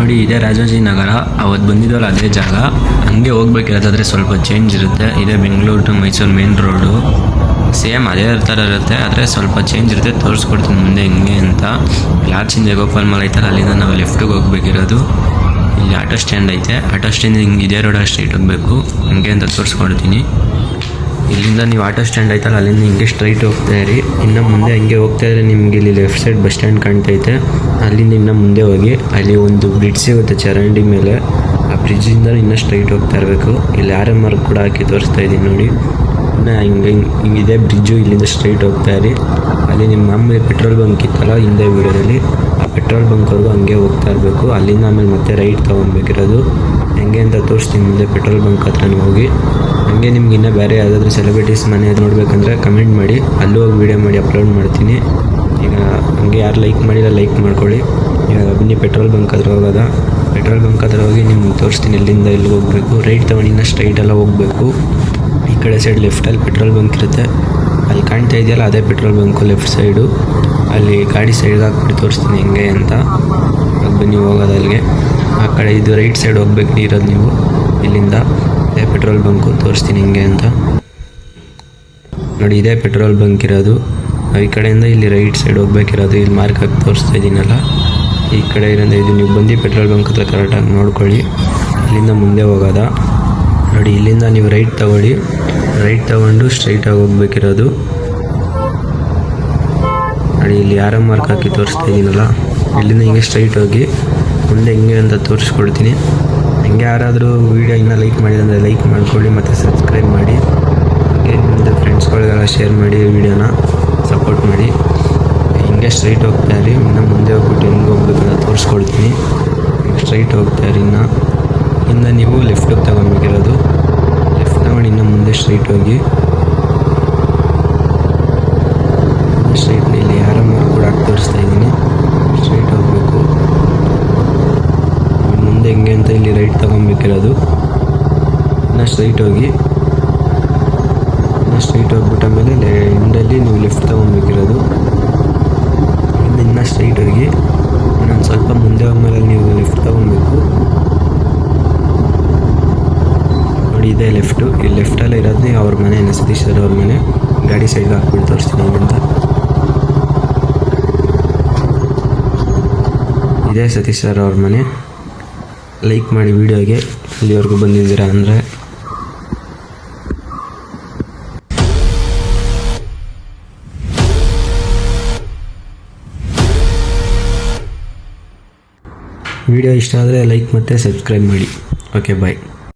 ನೋಡಿ ಇದೇ ರಾಜಾಜಿ ನಗರ, ಅವತ್ತು ಬಂದಿದ್ದವಲ್ಲ ಅದೇ ಜಾಗ. ಹಂಗೆ ಹೋಗ್ಬೇಕಿರೋದಾದರೆ ಸ್ವಲ್ಪ ಚೇಂಜ್ ಇರುತ್ತೆ. ಇದೇ Bengaluru to Mysuru main road, same ಅದೇ ಥರ ಇರುತ್ತೆ, ಆದರೆ ಸ್ವಲ್ಪ ಚೇಂಜ್ ಇರುತ್ತೆ. ತೋರಿಸ್ಕೊಡ್ತೀನಿ ಮುಂದೆ ಹೆಂಗೆ ಅಂತ. ಲಾರ್ಜಿಂದ ಗೋಪಾಲ್ ಮಾಲ್ ಐತಲ್ಲ, ಅಲ್ಲಿಂದ ನಾವು ಲೆಫ್ಟಿಗೆ ಹೋಗ್ಬೇಕಿರೋದು. ಇಲ್ಲಿ ಆಟೋ ಸ್ಟ್ಯಾಂಡ್ ಐತೆ, ಆಟೋ ಸ್ಟ್ಯಾಂಡ್ ಹಿಂಗೆ ಇದೇ ರೋಡ್ ಸ್ಟ್ರೈಟ್ ಹೋಗಬೇಕು, ಹಂಗೆ ಅಂತ ತೋರಿಸ್ಕೊಡ್ತೀನಿ. ಇಲ್ಲಿಂದ ನೀವು ಆಟೋ ಸ್ಟ್ಯಾಂಡ್ ಐತಲ್ಲ, ಅಲ್ಲಿಂದ ಹಿಂಗೆ ಸ್ಟ್ರೈಟ್ ಹೋಗ್ತಾ ಇರಿ. ಇನ್ನು ಮುಂದೆ ಹಂಗೆ ಹೋಗ್ತಾ ಇದ್ರೆ ನಿಮಗೆ ಇಲ್ಲಿ ಲೆಫ್ಟ್ ಸೈಡ್ ಬಸ್ ಸ್ಟ್ಯಾಂಡ್ ಕಾಣ್ತೈತೆ. ಅಲ್ಲಿಂದ ಇನ್ನು ಮುಂದೆ ಹೋಗಿ ಅಲ್ಲಿ ಒಂದು ಬ್ರಿಡ್ಜ್ ಸಿಗುತ್ತೆ ಚರಂಡಿ ಮೇಲೆ, ಆ ಬ್ರಿಡ್ಜಿಂದ ಇನ್ನೂ ಸ್ಟ್ರೈಟ್ ಹೋಗ್ತಾ ಇರಬೇಕು. ಇಲ್ಲಿ RMR ಕೂಡ ಹಾಕಿ ತೋರಿಸ್ತಾ ಇದ್ದೀನಿ ನೋಡಿ. ಇನ್ನು ಹಿಂಗಿದೆ ಬ್ರಿಡ್ಜು, ಇಲ್ಲಿಂದ ಸ್ಟ್ರೈಟ್ ಹೋಗ್ತಾ ಇರಿ. ಅಲ್ಲಿ ನಿಮ್ಮ ಮಾಮೂಲಿ ಪೆಟ್ರೋಲ್ ಬಂಕ್ ಇತ್ತಲ್ಲ ಹಿಂದೆ ವೀಡಿಯೋದಲ್ಲಿ, ಆ ಪೆಟ್ರೋಲ್ ಬಂಕ್ವರೆಗೂ ಹಂಗೆ ಹೋಗ್ತಾ ಇರಬೇಕು. ಅಲ್ಲಿಂದ ಆಮೇಲೆ ಮತ್ತೆ ರೈಟ್ ತೊಗೊಬೇಕಿರೋದು. ಹೆಂಗೆ ಅಂತ ತೋರಿಸ್ತೀನಿ ಮುಂದೆ ಪೆಟ್ರೋಲ್ ಬಂಕ್ ಹತ್ರನೂ ಹೋಗಿ. ಹಾಗೆ ನಿಮ್ಗೆ ಇನ್ನೂ ಬೇರೆ ಯಾವುದಾದ್ರೂ ಸೆಲೆಬ್ರಿಟೀಸ್ ಮನೆ ನೋಡಬೇಕಂದ್ರೆ ಕಮೆಂಟ್ ಮಾಡಿ, ಅಲ್ಲೂ ಹೋಗಿ ವೀಡಿಯೋ ಮಾಡಿ ಅಪ್ಲೋಡ್ ಮಾಡ್ತೀನಿ. ಈಗ ಹಂಗೆ ಯಾರು ಲೈಕ್ ಮಾಡಿಲ್ಲ ಲೈಕ್ ಮಾಡ್ಕೊಳ್ಳಿ. ಈಗ ಬನ್ನಿ ಪೆಟ್ರೋಲ್ ಬಂಕ್ ಹತ್ರ ಹೋಗೋದ. ಪೆಟ್ರೋಲ್ ಬಂಕ್ ಹತ್ರ ಹೋಗಿ ನಿಮ್ಗೆ ತೋರಿಸ್ತೀನಿ ಎಲ್ಲಿಂದ ಎಲ್ಲಿಗೆ ಹೋಗಬೇಕು. ರೈಟ್ ತೊಗೊಂಡು ಇನ್ನೂ ಸ್ಟ್ರೈಟೆಲ್ಲ ಹೋಗಬೇಕು. ಈ ಕಡೆ ಸೈಡ್ ಲೆಫ್ಟಲ್ಲಿ ಪೆಟ್ರೋಲ್ ಬಂಕ್ ಇರುತ್ತೆ, ಅಲ್ಲಿ ಕಾಣ್ತಾ ಇದೆಯಲ್ಲ ಅದೇ ಪೆಟ್ರೋಲ್ ಬಂಕು ಲೆಫ್ಟ್ ಸೈಡು. ಅಲ್ಲಿ ಗಾಡಿ ಸೈಡ್ಗೆ ಹಾಕ್ಬಿಟ್ಟು ತೋರಿಸ್ತೀನಿ ಹೆಂಗೆ ಅಂತ. ಬನ್ನಿ ಹೋಗೋದು ಅಲ್ಲಿಗೆ. ಆ ಕಡೆ ಇದು ರೈಟ್ ಸೈಡ್ ಹೋಗ್ಬೇಕು ಇರೋದು ನೀವು. ಇಲ್ಲಿಂದ ಇದೇ ಪೆಟ್ರೋಲ್ ಬಂಕು, ತೋರಿಸ್ತೀನಿ ಹಿಂಗೆ ಅಂತ ನೋಡಿ. ಇದೇ ಪೆಟ್ರೋಲ್ ಬಂಕ್ ಇರೋದು. ಈ ಕಡೆಯಿಂದ ಇಲ್ಲಿ ರೈಟ್ ಸೈಡ್ ಹೋಗ್ಬೇಕಿರೋದು. ಇಲ್ಲಿ ಮಾರ್ಕ್ ಹಾಕಿ ತೋರಿಸ್ತಾ ಇದ್ದೀನಲ್ಲ, ಈ ಕಡೆ ಇರೋದು ಇದು. ನೀವು ಬಂದು ಪೆಟ್ರೋಲ್ ಬಂಕ್ ಹತ್ರ ಕರೆಕ್ಟಾಗಿ ನೋಡ್ಕೊಳ್ಳಿ. ಇಲ್ಲಿಂದ ಮುಂದೆ ಹೋಗೋದ ನೋಡಿ. ಇಲ್ಲಿಂದ ನೀವು ರೈಟ್ ತಗೊಳ್ಳಿ, ರೈಟ್ ತೊಗೊಂಡು ಸ್ಟ್ರೈಟಾಗಿ ಹೋಗ್ಬೇಕಿರೋದು ನೋಡಿ. ಇಲ್ಲಿ RMR ಹಾಕಿ ತೋರಿಸ್ತಾ ಇದ್ದೀನಲ್ಲ, ಇಲ್ಲಿಂದ ಹಿಂಗೆ ಸ್ಟ್ರೈಟ್ ಹೋಗಿ ಮುಂದೆ ಹೆಂಗೆ ಅಂತ ತೋರಿಸ್ಕೊಡ್ತೀನಿ. ಹಂಗೆ ಯಾರಾದರೂ ವೀಡಿಯೋ ಇನ್ನೂ ಲೈಕ್ ಮಾಡಿದಂದರೆ ಲೈಕ್ ಮಾಡ್ಕೊಳ್ಳಿ ಮತ್ತು ಸಬ್ಸ್ಕ್ರೈಬ್ ಮಾಡಿ. ಹಾಗೆ ನಿಮ್ಮದು ಫ್ರೆಂಡ್ಸ್ಗಳಿಗೆಲ್ಲ ಶೇರ್ ಮಾಡಿ, ವೀಡಿಯೋನ ಸಪೋರ್ಟ್ ಮಾಡಿ. ಹಿಂಗೆ ಸ್ಟ್ರೈಟ್ ಹೋಗ್ತಾ ಇರಿ. ಇನ್ನು ಮುಂದೆ ಹೋಗ್ಬಿಟ್ಟು ಹೆಂಗೆ ಹೋಗ್ಬೇಕು ಅಂತ ತೋರಿಸ್ಕೊಡ್ತೀನಿ. ಸ್ಟ್ರೈಟ್ ಹೋಗ್ತಾ ಇರಿ. ಇನ್ನು ನೀವು ಲೆಫ್ಟಿಗೆ ತಗೊಬೇಕಿರೋದು. ಲೆಫ್ಟ್ ತಗೊಂಡು ಇನ್ನು ಮುಂದೆ ಸ್ಟ್ರೈಟ್ ಹೋಗಿ. ಸ್ಟ್ರೈಟ್ನಲ್ಲಿ RMR ಕೂಡ ಹಾಕಿ ತೋರಿಸ್ತಾ ಇದ್ದೀನಿ. ಸ್ಟ್ರೈಟ್ ಹೋಗಬೇಕು. ಮುಂದೆ ಹೆಂಗೆ ಅಂತ ಇಲ್ಲಿ ರೈಟ್ ತೊಗೊಬೇಕಿರೋದು. ಇನ್ನು ಸ್ಟ್ರೈಟ್ ಹೋಗಿ, ಇನ್ನು ಸ್ಟ್ರೈಟ್ ಹೋಗ್ಬಿಟ್ಟ ಆಮೇಲೆ ಎಂಡಲ್ಲಿ ನೀವು ಲೆಫ್ಟ್ ತೊಗೊಬೇಕಿರೋದು. ಇನ್ನು ಸ್ಟ್ರೈಟ್ ಹೋಗಿ ಇನ್ನೊಂದು ಸ್ವಲ್ಪ ಮುಂದೆ ಹೋದ್ಮೇಲೆ ನೀವು ಲೆಫ್ಟ್ ತೊಗೊಬೇಕು ನೋಡಿ. ಇದೇ ಲೆಫ್ಟು. ಈ ಲೆಫ್ಟಲ್ಲೇ ಇರೋದು ಅವ್ರ ಮನೆ, ಸತೀಶ್ ಸರ್ ಅವ್ರ ಮನೆ. ಗಾಡಿ ಸೈಡ್ಗೆ ಹಾಕ್ಬಿಟ್ಟು ತೋರಿಸ್ತೀನಿ ಅಂತ. ಇದೇ ಸತೀಶ್ ಸರ್ ಅವ್ರ ಮನೆ. ಲೈಕ್ ಮಾಡಿ ವಿಡಿಯೋಗೆ, ಇಲ್ಲಿವರೆಗೂ ಬಂದಿದ್ದೀರಾ ಅಂದರೆ. ವಿಡಿಯೋ ಇಷ್ಟ ಆದರೆ ಲೈಕ್ ಮತ್ತು ಸಬ್ಸ್ಕ್ರೈಬ್ ಮಾಡಿ. ಓಕೆ, ಬಾಯ್.